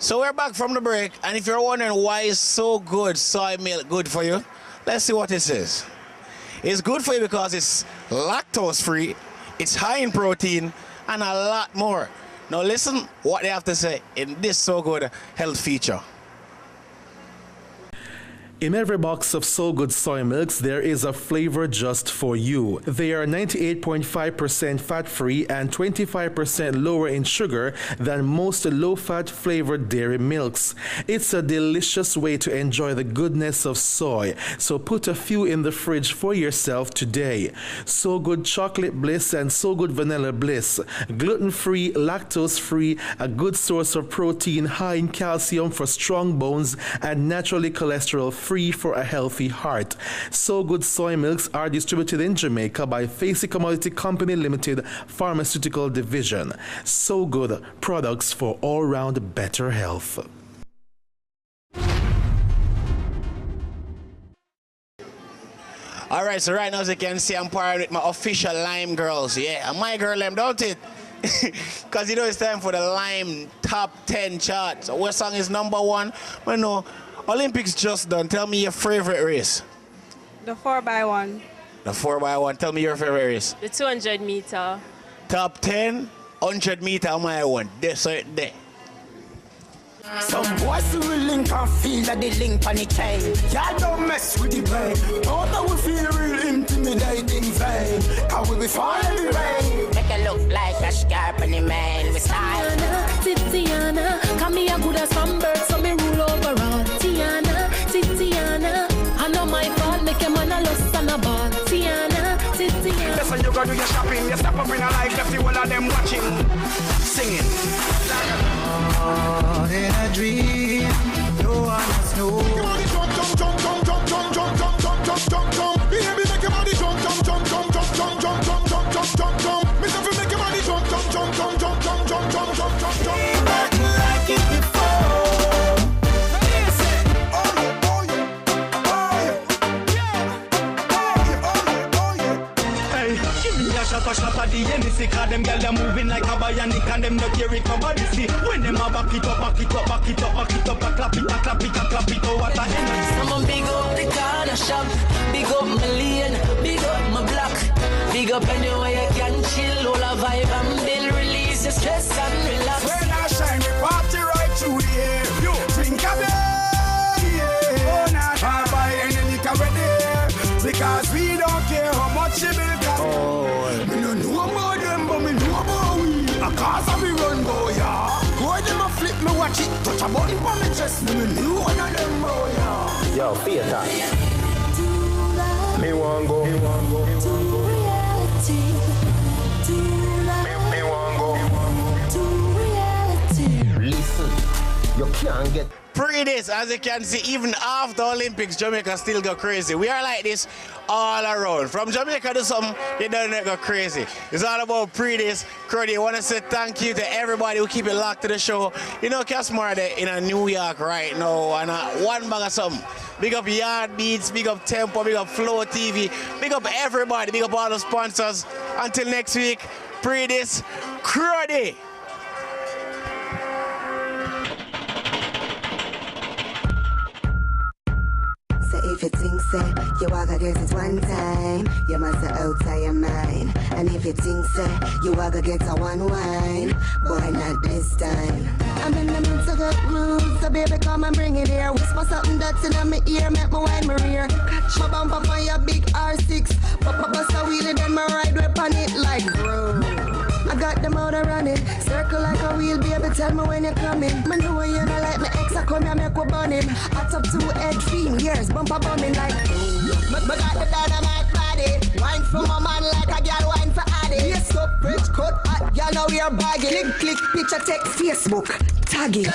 So we're back from the break, and if you're wondering why is so good soy milk good for you, let's see what it says. It's good for you because it's lactose free, it's high in protein, and a lot more. Now listen what they have to say in this so good health feature. In every box of So Good soy milks, there is a flavor just for you. They are 98.5% fat-free and 25% lower in sugar than most low-fat flavored dairy milks. It's a delicious way to enjoy the goodness of soy, so put a few in the fridge for yourself today. So Good Chocolate Bliss and So Good Vanilla Bliss. Gluten-free, lactose-free, a good source of protein, high in calcium for strong bones, and naturally cholesterol-free for a healthy heart. So Good soy milks are distributed in Jamaica by Facey Commodity Company Limited Pharmaceutical Division. So Good, products for all-round better health. All right, so right now, as you can see, I'm paired with my official Lime girls. Yeah, and my girl them, don't it? Because you know it's time for the Lime Top 10 chart. So what song is number one? Well, no, Olympics just done. Tell me your favorite race. The 4x1. The 4x1. Tell me your favorite race. The 200 meter. Top 10, 100 meter, my one. This right there. Some boys will link and feel that they link on the chain. Y'all don't mess with the brain. Don't know we feel real intimidating vain. How we be falling in the rain. Make it look like a scarp in the man. We style. Titiana, come here good as some birds, so me rule over all. Titiana, I know my fault, make a man a lost and a ball. Tiana. Listen, you go do your shopping, you step up in a life, left you all of them watching. Singing. Oh, in a dream, no one else knows. Come on, jump. Baby, make your body jump. Make your body jump. Like it before. Shot at the NC, cause them girls are moving like a bionic and them not carry cover this. When them a back it up, clap it, what a energy. Someone big up the corner shop, big up my lane, big up my block, big up anywhere you can chill, all a vibe and build, release your stress and relax. When I shine, we party right through the air. You drink a beer, oh nah, can't buy any liquor with there, because we don't care how much you build. Me no know about them, but me know about we. A cause of me run, boy, yeah. Boy, them a flip me, watch it, touch a button for me chest. Me know one of them, boy, yeah. Yo, theater. Me want go. Me want go. Listen, you can't get. Pree Dis, as you can see, even after Olympics, Jamaica still go crazy. We are like this all around. From Jamaica to something, it doesn't go crazy. It's all about Pree Dis. Cruddy, I want to say thank you to everybody who keep it locked to the show. You know, Casmar in New York right now, and one bag of something. Big up Yard Beats, big up Tempo, big up Flow TV, big up everybody, big up all the sponsors. Until next week, Pree Dis, Cruddy. If you think say you walk get it one time, you must have outside your mind. And if you think say you walk get a one wine, boy not this time. I'm in the mood to get rude, so baby come and bring it here. Whisper something that's in my ear, make my wine my rear. Catch my bumper on your big R6, bust a wheelie then my ride whip on it like bro. I got them out running, circle like a wheel, baby. Tell me when you're coming. Man, know you don't like my ex, I come here, make we burn him. Hot up 2 head, 3 years, bumper bumming like boom. But got the dynamite body, wine from a man like a girl wine for Addy. Yes, up, rich cut, hot, y'all know we're bagging. Click, picture, text, Facebook, tag it.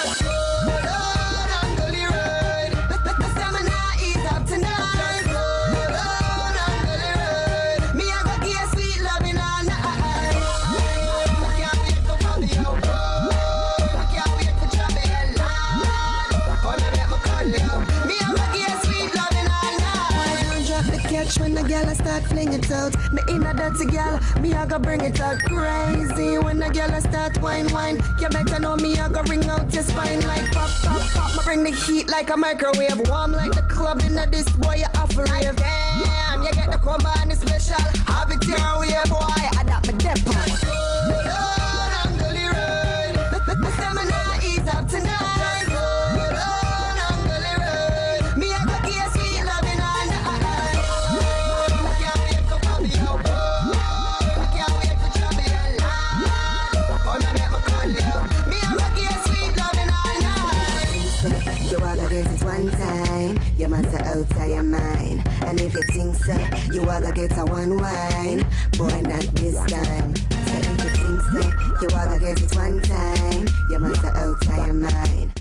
Catch me when the girl start fling it out. Me in a dirty girl, me I go bring it out crazy. When the girl start wine. You better know me I go ring out your spine like pop. Me bring the heat like a microwave. Warm like the club in this boy you offer rave. Damn, you get the combo and the special. Have it your way boy, I got my depot. The stamina ease up tonight. You must have outside your mind. And if you think so, you are gonna get a one wine. Boy, not this time. So if you think so, you are gonna get it one time. You must have outside your mind.